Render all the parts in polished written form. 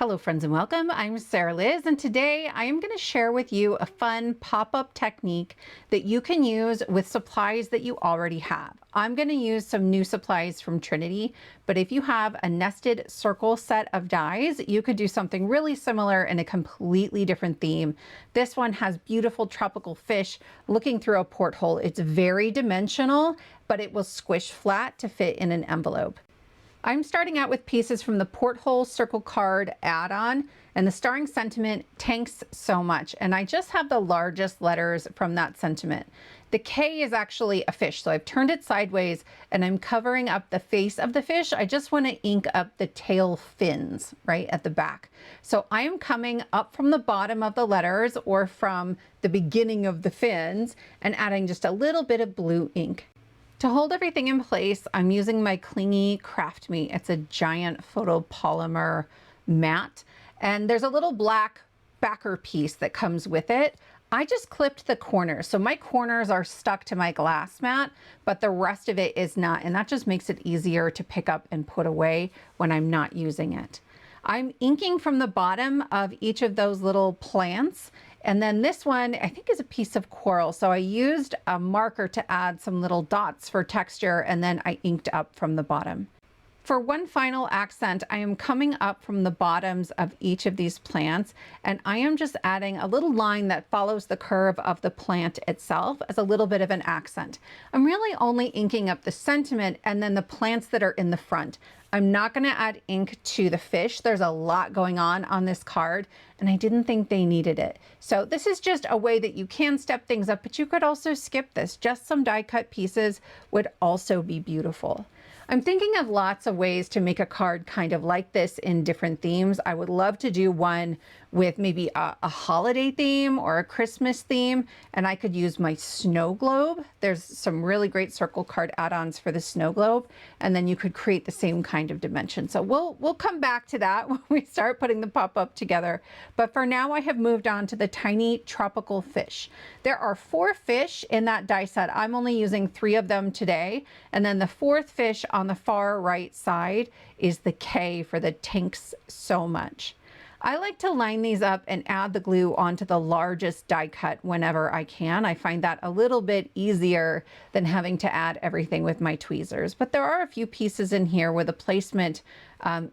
Hello friends and welcome. I'm Sarah Liz, and today I am going to share with you a fun pop-up technique that you can use with supplies that you already have. I'm going to use some new supplies from Trinity, but if you have a nested circle set of dies, you could do something really similar in a completely different theme. This one has beautiful tropical fish looking through a porthole. It's very dimensional, but it will squish flat to fit in an envelope. I'm starting out with pieces from the Porthole Circle Card add-on, and the starring sentiment, "Thanks so much," and I just have the largest letters from that sentiment. The K is actually a fish, so I've turned it sideways and I'm covering up the face of the fish. I just want to ink up the tail fins right at the back. So I am coming up from the bottom of the letters or from the beginning of the fins and adding just a little bit of blue ink. To hold everything in place, I'm using my Clingy Craftmate. It's a giant photopolymer mat, and there's a little black backer piece that comes with it. I just clipped the corners, so my corners are stuck to my glass mat, but the rest of it is not, and that just makes it easier to pick up and put away when I'm not using it. I'm inking from the bottom of each of those little plants. And then this one, I think, is a piece of coral. So I used a marker to add some little dots for texture, and then I inked up from the bottom. For one final accent, I am coming up from the bottoms of each of these plants, and I am just adding a little line that follows the curve of the plant itself as a little bit of an accent. I'm really only inking up the sentiment and then the plants that are in the front. I'm not going to add ink to the fish. There's a lot going on this card, and I didn't think they needed it. So this is just a way that you can step things up, but you could also skip this. Just some die cut pieces would also be beautiful. I'm thinking of lots of ways to make a card kind of like this in different themes. I would love to do one with maybe a holiday theme or a Christmas theme, and I could use my snow globe. There's some really great circle card add-ons for the snow globe, and then you could create the same kind of dimension. So we'll come back to that when we start putting the pop-up together. But for now, I have moved on to the tiny tropical fish. There are 4 fish in that die set. I'm only using 3 of them today, and then the 4th fish on the far right side is the K for the "Thanks so much." I like to line these up and add the glue onto the largest die cut whenever I can. I find that a little bit easier than having to add everything with my tweezers. But there are a few pieces in here where the placement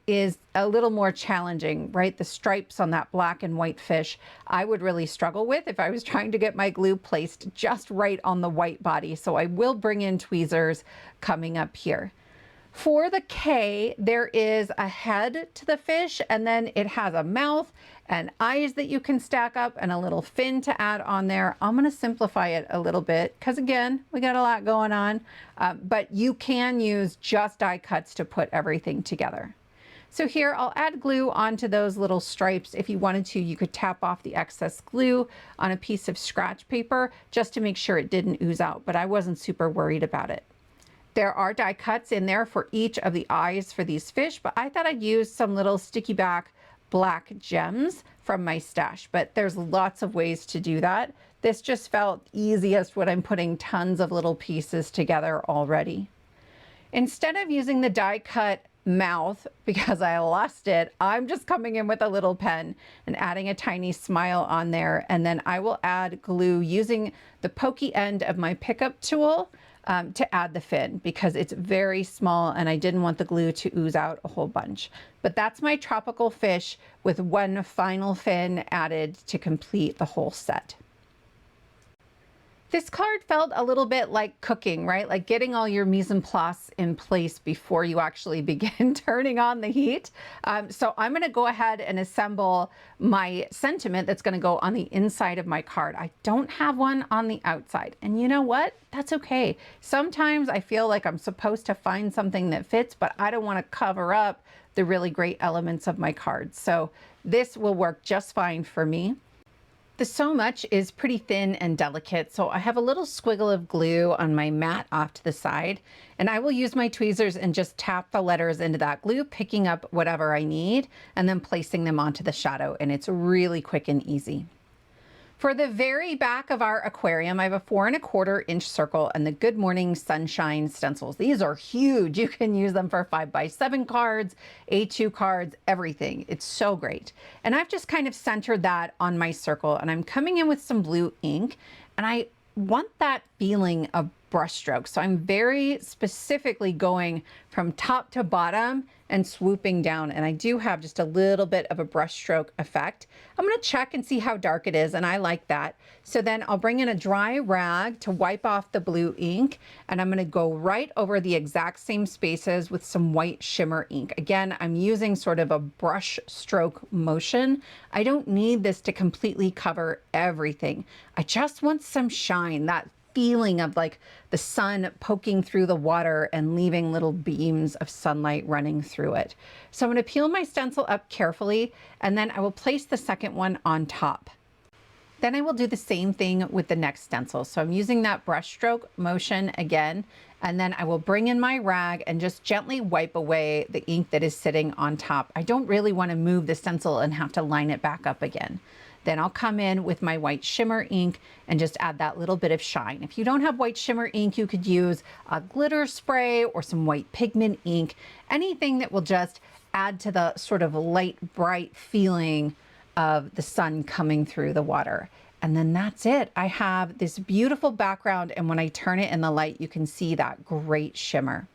is a little more challenging, right? The stripes on that black and white fish, I would really struggle with if I was trying to get my glue placed just right on the white body. So I will bring in tweezers coming up here. For the K, there is a head to the fish, and then it has a mouth and eyes that you can stack up and a little fin to add on there. I'm going to simplify it a little bit because, again, we got a lot going on, but you can use just die cuts to put everything together. So here I'll add glue onto those little stripes. If you wanted to, you could tap off the excess glue on a piece of scratch paper just to make sure it didn't ooze out, but I wasn't super worried about it. There are die cuts in there for each of the eyes for these fish, but I thought I'd use some little sticky back black gems from my stash, but there's lots of ways to do that. This just felt easiest when I'm putting tons of little pieces together already. Instead of using the die cut mouth because I lost it, I'm just coming in with a little pen and adding a tiny smile on there, and then I will add glue using the pokey end of my pickup tool to add the fin because it's very small and I didn't want the glue to ooze out a whole bunch. But that's my tropical fish with one final fin added to complete the whole set. This card felt a little bit like cooking, right? Like getting all your mise en place in place before you actually begin turning on the heat. So I'm going to go ahead and assemble my sentiment that's going to go on the inside of my card. I don't have one on the outside. And you know what? That's okay. Sometimes I feel like I'm supposed to find something that fits, but I don't want to cover up the really great elements of my card. So this will work just fine for me. The so much is pretty thin and delicate, so I have a little squiggle of glue on my mat off to the side, and I will use my tweezers and just tap the letters into that glue, picking up whatever I need and then placing them onto the shadow, and it's really quick and easy. For the very back of our aquarium, I have a 4¼ inch circle and the Good Morning Sunshine stencils. These are huge. You can use them for 5x7 cards, A2 cards, everything. It's so great. And I've just kind of centered that on my circle, and I'm coming in with some blue ink, and I want that feeling of brushstroke. So I'm very specifically going from top to bottom and swooping down. And I do have just a little bit of a brushstroke effect. I'm going to check and see how dark it is, and I like that. So then I'll bring in a dry rag to wipe off the blue ink, and I'm going to go right over the exact same spaces with some white shimmer ink. Again, I'm using sort of a brush stroke motion. I don't need this to completely cover everything. I just want some shine, that feeling of like the sun poking through the water and leaving little beams of sunlight running through it. So I'm going to peel my stencil up carefully, and then I will place the second one on top. Then I will do the same thing with the next stencil. So I'm using that brush stroke motion again, and then I will bring in my rag and just gently wipe away the ink that is sitting on top. I don't really want to move the stencil and have to line it back up again. Then I'll come in with my white shimmer ink and just add that little bit of shine. If you don't have white shimmer ink, you could use a glitter spray or some white pigment ink, anything that will just add to the sort of light, bright feeling of the sun coming through the water. And then that's it. I have this beautiful background, and when I turn it in the light, you can see that great shimmer.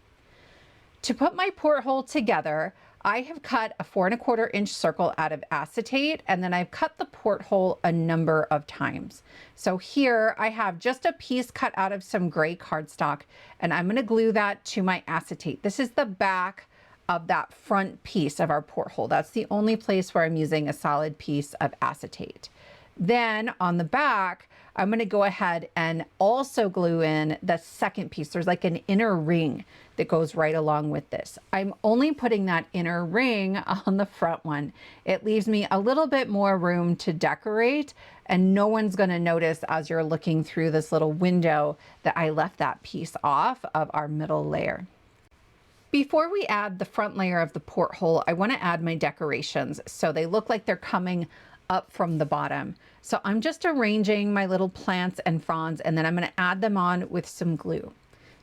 To put my porthole together, I have cut a 4¼ inch circle out of acetate, and then I've cut the porthole a number of times. So here I have just a piece cut out of some gray cardstock, and I'm going to glue that to my acetate. This is the back of that front piece of our porthole. That's the only place where I'm using a solid piece of acetate. Then on the back, I'm going to go ahead and also glue in the second piece. There's like an inner ring that goes right along with this. I'm only putting that inner ring on the front one. It leaves me a little bit more room to decorate, and no one's going to notice as you're looking through this little window that I left that piece off of our middle layer. Before we add the front layer of the porthole, I want to add my decorations so they look like they're coming up from the bottom. So I'm just arranging my little plants and fronds, and then I'm going to add them on with some glue.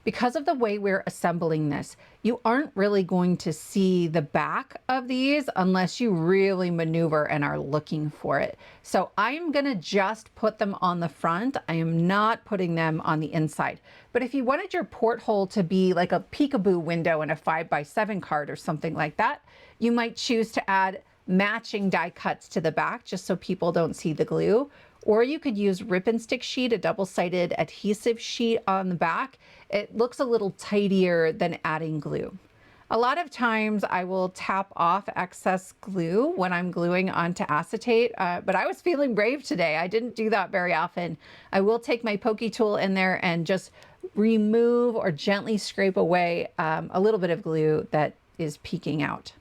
Because of the way we're assembling this, you aren't really going to see the back of these unless you really maneuver and are looking for it. So I'm going to just put them on the front. I am not putting them on the inside. But if you wanted your porthole to be like a peekaboo window in a 5x7 card or something like that, you might choose to add matching die cuts to the back just so people don't see the glue. Or you could use Rip and Stick sheet, a double-sided adhesive sheet on the back. It looks a little tidier than adding glue. A lot of times I will tap off excess glue when I'm gluing onto acetate, but I was feeling brave today. I didn't do that very often. I will take my pokey tool in there and just remove or gently scrape away a little bit of glue that is peeking out.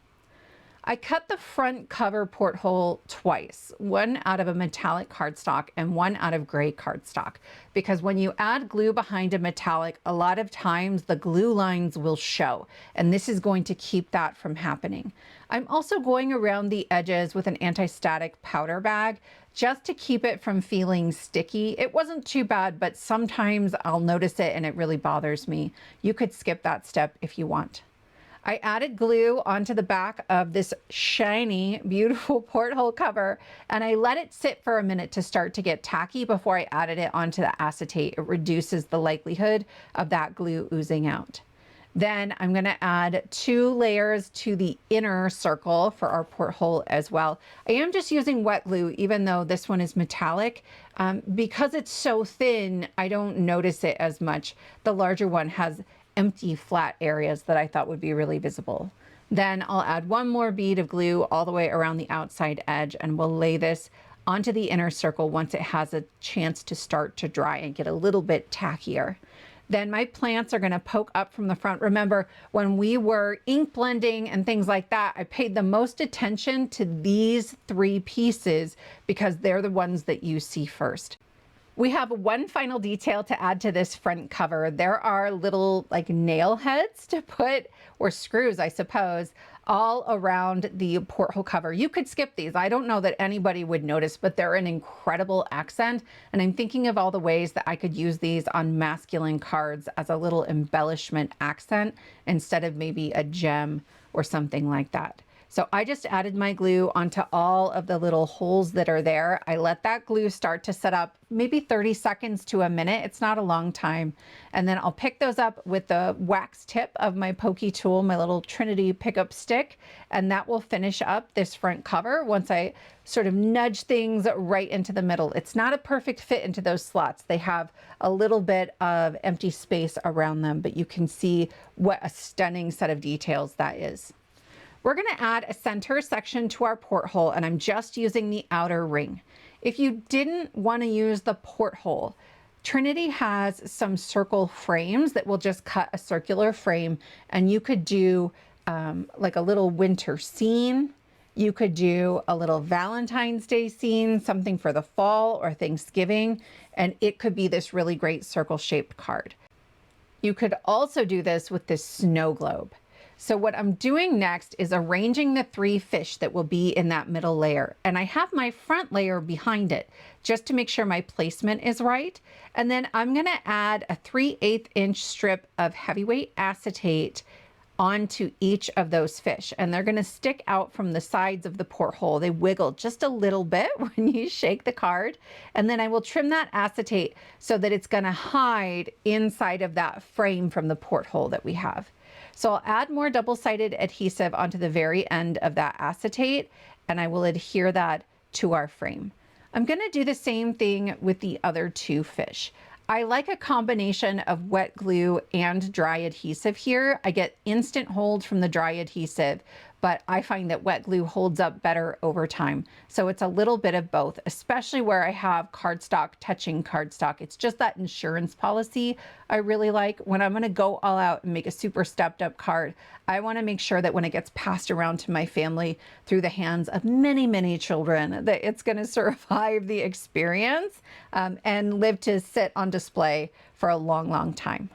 I cut the front cover porthole twice, one out of a metallic cardstock and one out of gray cardstock, because when you add glue behind a metallic, a lot of times the glue lines will show, and this is going to keep that from happening. I'm also going around the edges with an anti-static powder bag just to keep it from feeling sticky. It wasn't too bad, but sometimes I'll notice it and it really bothers me. You could skip that step if you want. I added glue onto the back of this shiny, beautiful porthole cover, and I let it sit for a minute to start to get tacky before I added it onto the acetate. It reduces the likelihood of that glue oozing out. Then I'm going to add 2 layers to the inner circle for our porthole as well. I am just using wet glue, even though this one is metallic. Because it's so thin, I don't notice it as much. The larger one has empty flat areas that I thought would be really visible. Then I'll add 1 more bead of glue all the way around the outside edge, and we'll lay this onto the inner circle once it has a chance to start to dry and get a little bit tackier. Then my plants are going to poke up from the front. Remember, when we were ink blending and things like that, I paid the most attention to these 3 pieces because they're the ones that you see first. We have one final detail to add to this front cover. There are little like nail heads to put, or screws, I suppose, all around the porthole cover. You could skip these. I don't know that anybody would notice, but they're an incredible accent. And I'm thinking of all the ways that I could use these on masculine cards as a little embellishment accent instead of maybe a gem or something like that. So I just added my glue onto all of the little holes that are there. I let that glue start to set up maybe 30 seconds to a minute. It's not a long time. And then I'll pick those up with the wax tip of my pokey tool, my little Trinity pickup stick, and that will finish up this front cover once I sort of nudge things right into the middle. It's not a perfect fit into those slots. They have a little bit of empty space around them, but you can see what a stunning set of details that is. We're going to add a center section to our porthole, and I'm just using the outer ring. If you didn't want to use the porthole, Trinity has some circle frames that will just cut a circular frame, and you could do like a little winter scene. You could do a little Valentine's Day scene, something for the fall or Thanksgiving, and it could be this really great circle-shaped card. You could also do this with this snow globe. So what I'm doing next is arranging the 3 fish that will be in that middle layer. And I have my front layer behind it just to make sure my placement is right. And then I'm gonna add a 3/8 inch strip of heavyweight acetate onto each of those fish. And they're gonna stick out from the sides of the porthole. They wiggle just a little bit when you shake the card. And then I will trim that acetate so that it's gonna hide inside of that frame from the porthole that we have. So I'll add more double-sided adhesive onto the very end of that acetate, and I will adhere that to our frame. I'm going to do the same thing with the other 2 fish. I like a combination of wet glue and dry adhesive here. I get instant hold from the dry adhesive, but I find that wet glue holds up better over time. So it's a little bit of both, especially where I have cardstock touching cardstock. It's just that insurance policy I really like. When I'm gonna go all out and make a super stepped up card, I wanna make sure that when it gets passed around to my family through the hands of many, many children, that it's gonna survive the experience and live to sit on display for a long, long time.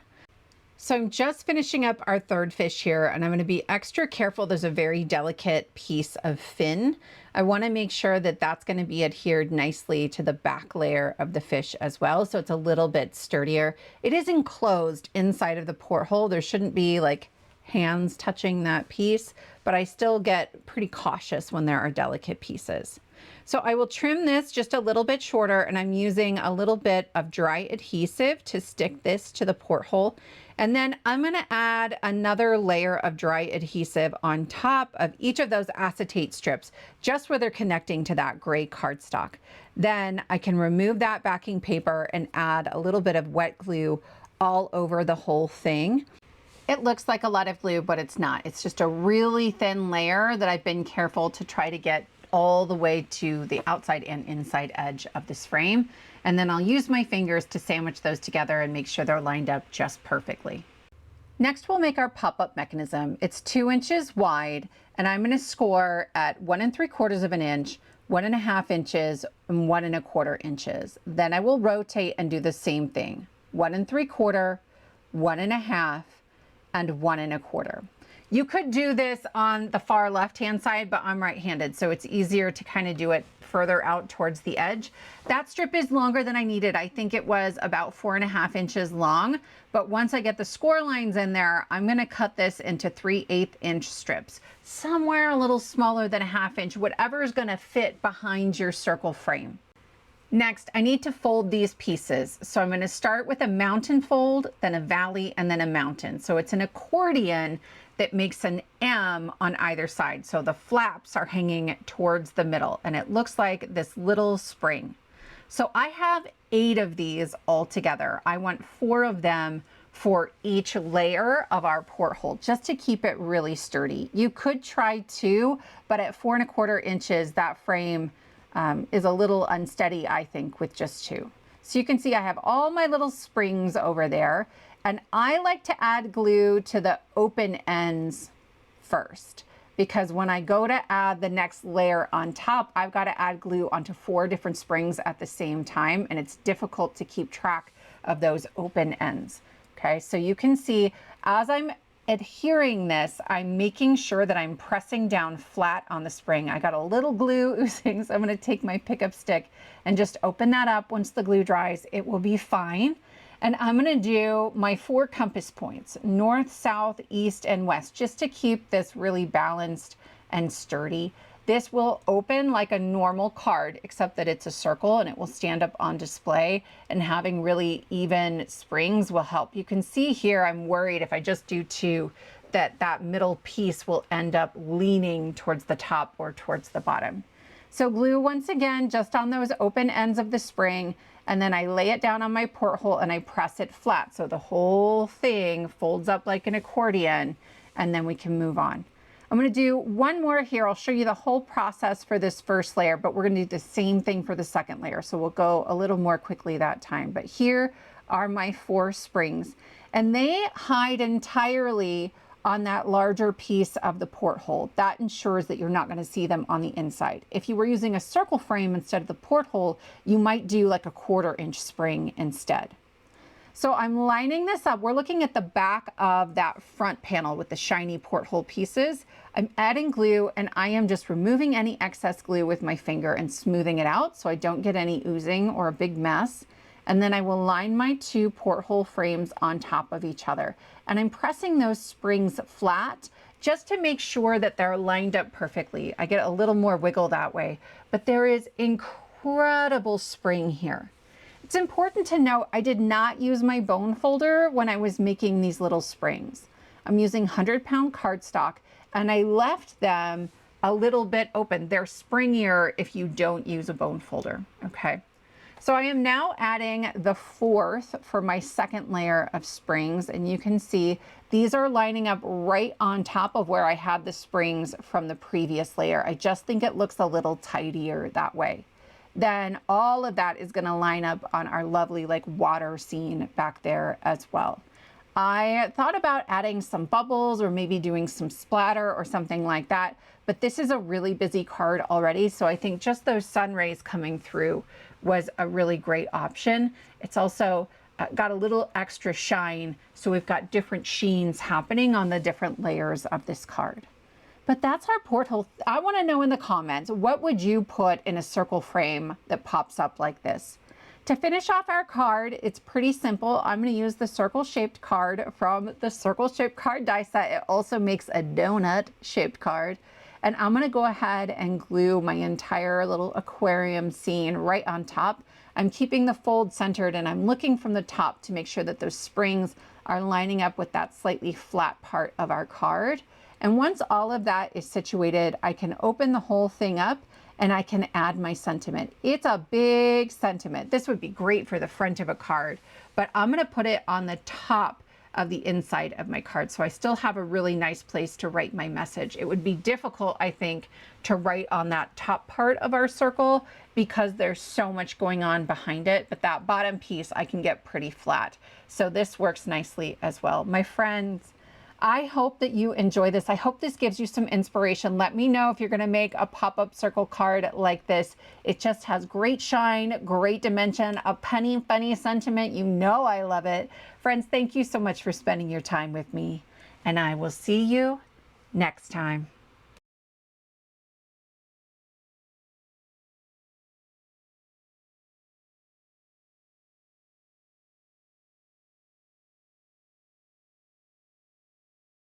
So I'm just finishing up our 3rd fish here, and I'm going to be extra careful. There's a very delicate piece of fin. I want to make sure that that's going to be adhered nicely to the back layer of the fish as well, so it's a little bit sturdier. It is enclosed inside of the porthole. There shouldn't be like hands touching that piece, but I still get pretty cautious when there are delicate pieces. So I will trim this just a little bit shorter, and I'm using a little bit of dry adhesive to stick this to the porthole. And then I'm going to add another layer of dry adhesive on top of each of those acetate strips, just where they're connecting to that gray cardstock. Then I can remove that backing paper and add a little bit of wet glue all over the whole thing. It looks like a lot of glue, but it's not. It's just a really thin layer that I've been careful to try to get all the way to the outside and inside edge of this frame. And then I'll use my fingers to sandwich those together and make sure they're lined up just perfectly. Next, we'll make our pop-up mechanism. It's 2 inches wide, and I'm going to score at 1 3/4 inch, 1 1/2 inches, and 1 1/4 inches. Then I will rotate and do the same thing. 1 3/4, 1 1/2, and 1 1/4. You could do this on the far left-hand side, but I'm right-handed, so it's easier to kind of do it further out towards the edge. That strip is longer than I needed. I think it was about 4 1/2 inches long, but once I get the score lines in there, I'm gonna cut this into 3/8 inch strips, somewhere a little smaller than 1/2 inch, whatever is gonna fit behind your circle frame. Next, I need to fold these pieces. So I'm going to start with a mountain fold, then a valley, and then a mountain. So it's an accordion that makes an M on either side. So the flaps are hanging towards the middle, and it looks like this little spring. So I have 8 of these all together. I want 4 of them for each layer of our porthole, just to keep it really sturdy. You could try 2, but at 4 1/4 inches, that frame is a little unsteady, I think, with just 2. So you can see I have all my little springs over there, and I like to add glue to the open ends first, because when I go to add the next layer on top, I've got to add glue onto 4 different springs at the same time, and it's difficult to keep track of those open ends. Okay, so you can see as I'm adhering this, I'm making sure that I'm pressing down flat on the spring. I got a little glue oozing, so I'm going to take my pickup stick and just open that up. Once the glue dries, it will be fine. And I'm going to do my 4 compass points, north, south, east, and west, just to keep this really balanced and sturdy. This will open like a normal card, except that it's a circle and it will stand up on display, and having really even springs will help. You can see here, I'm worried if I just do 2, that middle piece will end up leaning towards the top or towards the bottom. So glue once again, just on those open ends of the spring, and then I lay it down on my porthole and I press it flat. So the whole thing folds up like an accordion, and then we can move on. I'm going to do one more here. I'll show you the whole process for this first layer, but we're going to do the same thing for the second layer. So we'll go a little more quickly that time. But here are my 4 springs, and they hide entirely on that larger piece of the porthole. That ensures that you're not going to see them on the inside. If you were using a circle frame instead of the porthole, you might do like a 1/4 inch spring instead. So I'm lining this up. We're looking at the back of that front panel with the shiny porthole pieces. I'm adding glue, and I am just removing any excess glue with my finger and smoothing it out so I don't get any oozing or a big mess. And then I will line my 2 porthole frames on top of each other. And I'm pressing those springs flat just to make sure that they're lined up perfectly. I get a little more wiggle that way, but there is incredible spring here. It's important to note I did not use my bone folder when I was making these little springs. I'm using 100-pound cardstock, and I left them a little bit open. They're springier if you don't use a bone folder, okay? So I am now adding the 4th for my second layer of springs, and you can see these are lining up right on top of where I had the springs from the previous layer. I just think it looks a little tidier that way. Then all of that is going to line up on our lovely like water scene back there as well. I thought about adding some bubbles or maybe doing some splatter or something like that, but this is a really busy card already, so I think just those sun rays coming through was a really great option. It's also got a little extra shine, so we've got different sheens happening on the different layers of this card. But that's our porthole. I want to know in the comments, what would you put in a circle frame that pops up like this? To finish off our card, it's pretty simple. I'm going to use the circle-shaped card from the circle-shaped card die set. It also makes a donut-shaped card. And I'm going to go ahead and glue my entire little aquarium scene right on top. I'm keeping the fold centered, and I'm looking from the top to make sure that those springs are lining up with that slightly flat part of our card. And once all of that is situated, I can open the whole thing up and I can add my sentiment. It's a big sentiment. This would be great for the front of a card, but I'm going to put it on the top of the inside of my card, so I still have a really nice place to write my message. It would be difficult, I think, to write on that top part of our circle because there's so much going on behind it, but that bottom piece I can get pretty flat. So this works nicely as well. My friends, I hope that you enjoy this. I hope this gives you some inspiration. Let me know if you're going to make a pop-up circle card like this. It just has great shine, great dimension, a punny, funny sentiment. You know I love it. Friends, thank you so much for spending your time with me, and I will see you next time.